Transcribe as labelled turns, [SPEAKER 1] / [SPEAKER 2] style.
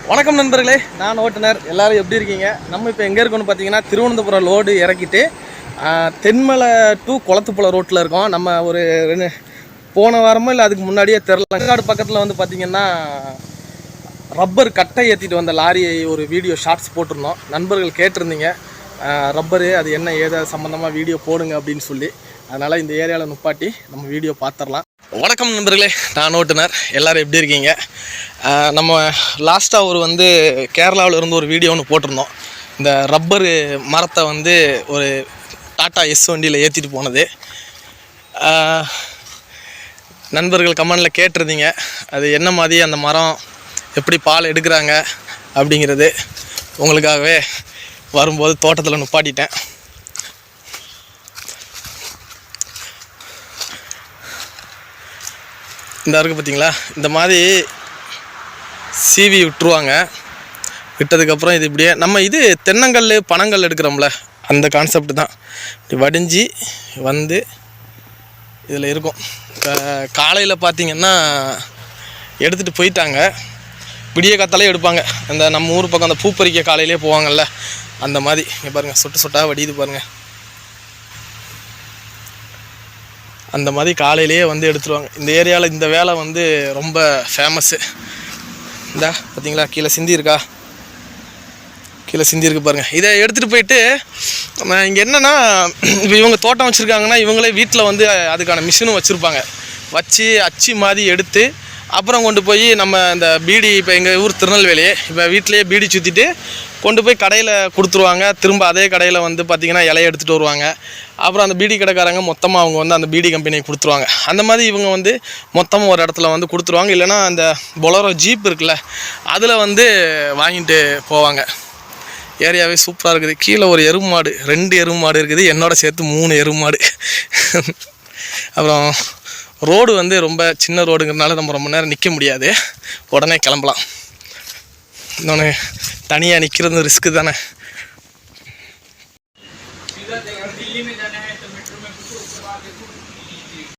[SPEAKER 1] வணக்கம் நண்பர்களே, நான் ஓட்டுநர். எல்லோரும் எப்படி இருக்கீங்க? நம்ம இப்போ எங்கே இருக்கோன்னு பார்த்தீங்கன்னா, திருவனந்தபுரம் லோடு இறக்கிட்டு தென்மலை டு குளத்துப்புழை ரோட்டில் இருக்கோம். நம்ம ஒரு போன வாரமோ இல்லை அதுக்கு முன்னாடியே தெருலங்காடு பக்கத்தில் வந்து பார்த்திங்கன்னா ரப்பர் கட்டை ஏற்றிட்டு வந்த லாரியை ஒரு வீடியோ ஷார்ட்ஸ் போட்டிருந்தோம். நண்பர்கள் கேட்டிருந்தீங்க ரப்பரு அது என்ன ஏதாவது சம்மந்தமாக வீடியோ போடுங்க அப்படின்னு சொல்லி. அதனால் இந்த ஏரியாவில் நுப்பாட்டி நம்ம வீடியோ பார்த்துடலாம். வணக்கம் நண்பர்களே, நான் ஓட்டுநர். எல்லோரும் எப்படி இருக்கீங்க? நம்ம லாஸ்ட்டாக ஒரு கேரளாவில் இருந்து ஒரு வீடியோ ஒன்று போட்டிருந்தோம். இந்த ரப்பரு மரத்தை ஒரு டாட்டா எஸ் வண்டியில் ஏற்றிட்டு போனது. நண்பர்கள் கமெண்டில் கேட்டிருந்தீங்க அது என்ன மாதிரி அந்த மரம் எப்படி பால் எடுக்கிறாங்க அப்படிங்கிறது. உங்களுக்காகவே வரும்போது தோட்டத்தில் நுப்பாட்டிட்டேன். இந்த இருக்குது பார்த்தீங்களா, இந்த மாதிரி சீவி விட்டுருவாங்க. விட்டதுக்கப்புறம் இது இப்படியே நம்ம தென்னங்கல் பனங்கல் எடுக்கிறோம்ல, அந்த கான்செப்ட் தான். இப்படி வடிஞ்சு இதில் இருக்கும். காலையில் பார்த்திங்கன்னா எடுத்துகிட்டு போயிட்டாங்க. விடிய காத்தாலே எடுப்பாங்க. அந்த நம்ம ஊர் பக்கம் அந்த பூப்பறிக்க காலையிலே போவாங்கள்ல, அந்த மாதிரி. இங்கே பாருங்கள், சொட்டு சொட்டாக வடியுது பாருங்கள். அந்த மாதிரி காலையிலேயே எடுத்துருவாங்க. இந்த ஏரியாவில் இந்த வேலை ரொம்ப ஃபேமஸ்ஸு. இந்தா பார்த்தீங்களா, கீழே சிந்தி இருக்கா, கீழே சிந்தி இருக்கு பாருங்கள். இதை எடுத்துகிட்டு போயிட்டு இங்கே என்னென்னா, இப்போ இவங்க தோட்டம் வச்சுருக்காங்கன்னா இவங்களே வீட்டில் அதுக்கான மிஷினும் வச்சுருப்பாங்க. வச்சு அச்சு மாதிரி எடுத்து அப்புறம் கொண்டு போய் நம்ம இந்த பீடி, இப்போ எங்கள் ஊர் திருநெல்வேலி, இப்போ வீட்டிலையே பீடி சுற்றிட்டு கொண்டு போய் கடையில் கொடுத்துருவாங்க. திரும்ப அதே கடையில் பார்த்திங்கன்னா இலையை எடுத்துகிட்டு வருவாங்க. அப்புறம் அந்த பீடி கடைக்காரங்க மொத்தமாக அவங்க அந்த பீடி கம்பெனியை கொடுத்துருவாங்க. அந்த மாதிரி இவங்க மொத்தமாக ஒரு இடத்துல கொடுத்துருவாங்க. இல்லைனா அந்த பொலரோ ஜீப் இருக்குல்ல, அதில் வாங்கிட்டு போவாங்க. ஏரியாவே சூப்பராக இருக்குது. கீழே ஒரு எருமை மாடு, 2 எருமை மாடு இருக்குது, என்னோட சேர்த்து 3 எருமை மாடு. அப்புறம் ரோடு ரொம்ப சின்ன ரோடுங்கிறதுனால நம்ம ரொம்ப நேரம் நிற்க முடியாது, உடனே கிளம்பலாம். இன்னொன்று தனியாக நிற்கிறது ரிஸ்க்கு தானே.